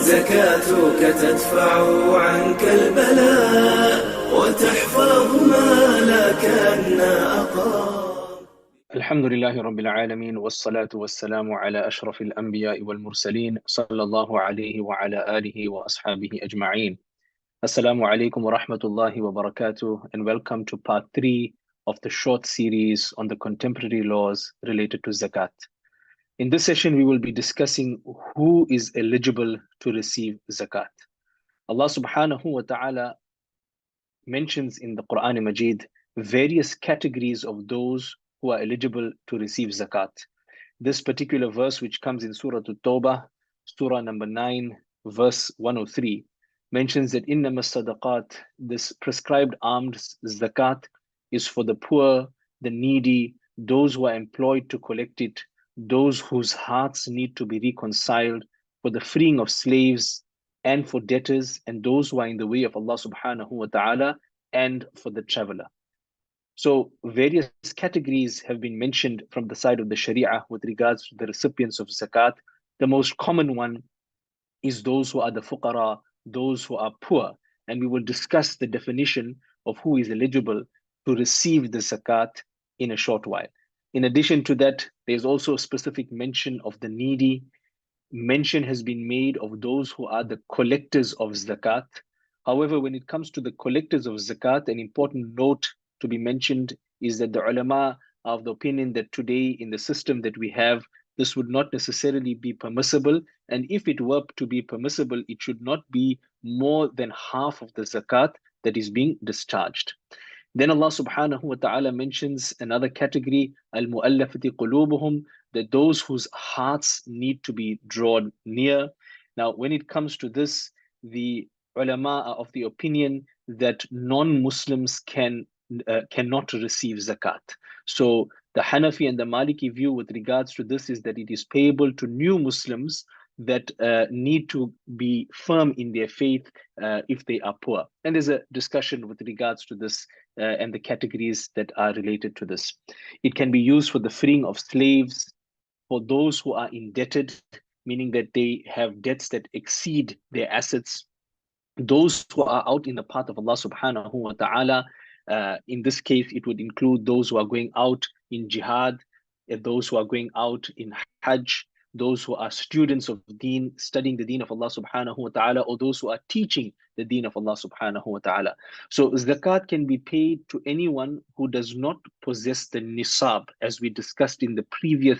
زكاتك تدفع عنك البلاء وتحفظ مالك أن أقام. الحمد لله رب العالمين والصلاة والسلام على أشرف الأنبياء والمرسلين صلى الله عليه وعلى آله وأصحابه أجمعين. Assalamu alaikum wa rahmatullahi wa barakatuh, and welcome to part 3 of the short series on the contemporary laws related to zakat. In this session, we will be discussing who is eligible to receive zakat. Allah subhanahu wa ta'ala mentions in the Quran Majid various categories of those who are eligible to receive zakat. This particular verse, which comes in Surah At-Tawbah, Surah number 9, verse 103, mentions that innama sadaqat, this prescribed alms zakat, is for the poor, the needy, those who are employed to collect it, those whose hearts need to be reconciled, for the freeing of slaves, and for debtors, and those who are in the way of Allah subhanahu wa ta'ala, and for the traveler. So various categories have been mentioned from the side of the Sharia with regards to the recipients of zakat. The most common one is those who are the fuqara, those who are poor. And we will discuss the definition of who is eligible to receive the zakat in a short while. In addition to that, there's also a specific mention of the needy. Mention has been made of those who are the collectors of zakat. However, when it comes to the collectors of zakat, an important note to be mentioned is that the ulama are of the opinion that today in the system that we have, this would not necessarily be permissible. And if it were to be permissible, it should not be more than half of the zakat that is being discharged. Then Allah subhanahu wa ta'ala mentions another category, al-mu'allafati qulubuhum, that those whose hearts need to be drawn near. Now, when it comes to this, the ulama are of the opinion that non-Muslims cannot receive zakat. So the Hanafi and the Maliki view with regards to this is that it is payable to new Muslims that need to be firm in their faith if they are poor. And there's a discussion with regards to this and the categories that are related to this. It can be used for the freeing of slaves, for those who are indebted, meaning that they have debts that exceed their assets, those who are out in the path of Allah subhanahu wa ta'ala. In this case, it would include those who are going out in jihad, those who are going out in hajj, those who are students of deen, studying the deen of Allah subhanahu wa ta'ala, or those who are teaching the deen of Allah subhanahu wa ta'ala. So zakat can be paid to anyone who does not possess the nisab, as we discussed in the previous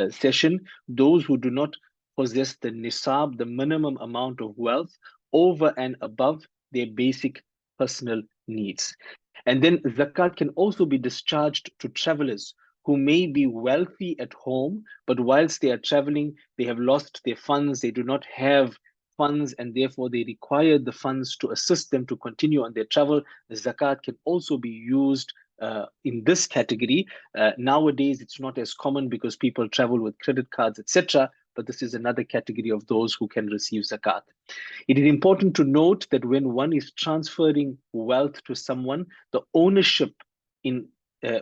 session, those who do not possess the nisab, the minimum amount of wealth over and above their basic personal needs. And then zakat can also be discharged to travelers who may be wealthy at home, but whilst they are traveling, they have lost their funds, they do not have funds, and therefore they require the funds to assist them to continue on their travel. The zakat can also be used in this category. Nowadays, it's not as common because people travel with credit cards, etc., but this is another category of those who can receive zakat. It is important to note that when one is transferring wealth to someone, the ownership in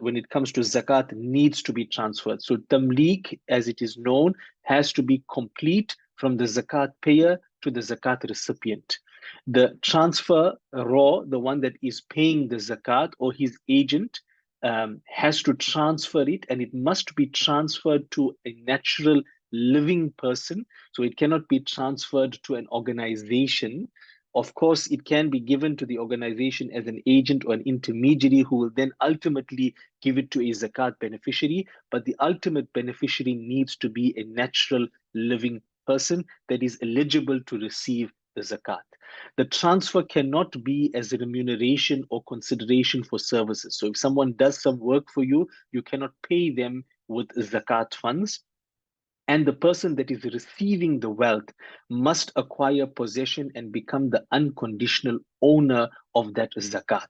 when it comes to zakat needs to be transferred. So tamlik, as it is known, has to be complete from the zakat payer to the zakat recipient. The transfer raw, the one that is paying the zakat or his agent, has to transfer it, and it must be transferred to a natural living person. So it cannot be transferred to an organization. Of course, it can be given to the organization as an agent or an intermediary who will then ultimately give it to a zakat beneficiary. But the ultimate beneficiary needs to be a natural living person that is eligible to receive the zakat. The transfer cannot be as a remuneration or consideration for services. So if someone does some work for you, you cannot pay them with zakat funds. And the person that is receiving the wealth must acquire possession and become the unconditional owner of that zakat.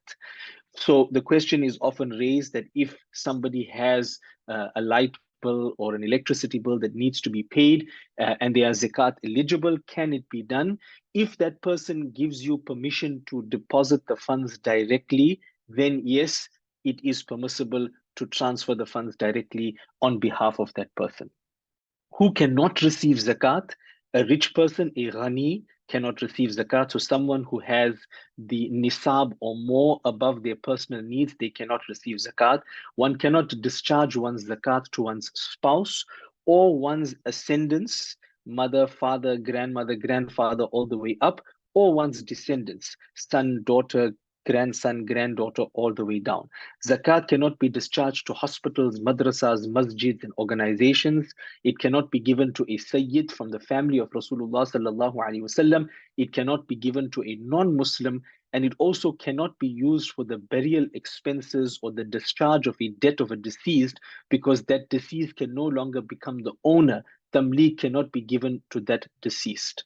So the question is often raised that if somebody has a light bill or an electricity bill that needs to be paid and they are zakat eligible, can it be done? If that person gives you permission to deposit the funds directly, then yes, it is permissible to transfer the funds directly on behalf of that person. Who cannot receive zakat? A rich person, a ghani, cannot receive zakat. So someone who has the nisab or more above their personal needs, they cannot receive zakat. One cannot discharge one's zakat to one's spouse or one's ascendants, mother, father, grandmother, grandfather, all the way up, or one's descendants, son, daughter, grandson, granddaughter, all the way down. Zakat cannot be discharged to hospitals, madrasas, masjids, and organizations. It cannot be given to a Sayyid from the family of Rasulullah sallallahu alaihi wasallam. It cannot be given to a non-Muslim, and it also cannot be used for the burial expenses or the discharge of a debt of a deceased, because that deceased can no longer become the owner. Tamliq cannot be given to that deceased.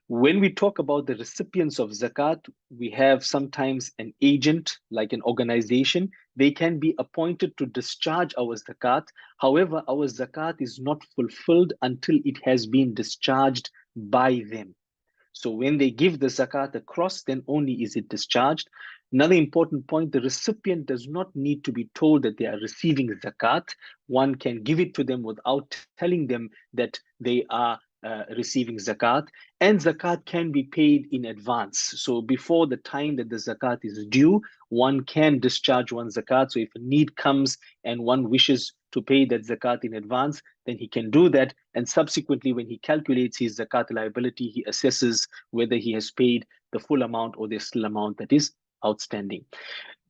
When we talk about the recipients of zakat, we have sometimes an agent, like an organization. They can be appointed to discharge our zakat. However, our zakat is not fulfilled until it has been discharged by them. So when they give the zakat across, then only is it discharged. Another important point, the recipient does not need to be told that they are receiving zakat. One can give it to them without telling them that they are receiving zakat. And zakat can be paid in advance. So before the time that the zakat is due, one can discharge one's zakat. So if a need comes and one wishes to pay that zakat in advance, then he can do that. And subsequently, when he calculates his zakat liability, he assesses whether he has paid the full amount or the still amount that is outstanding.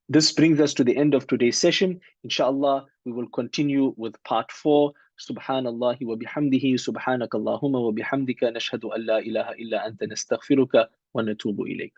This brings us to the end of today's session. Inshallah, we will continue with part 4. Subhanallah wa bihamdihi, subhanakallahumma wa bihamdika, nashhadu an la ilaha illa anta nastaghfiruka wa natubu ilayk.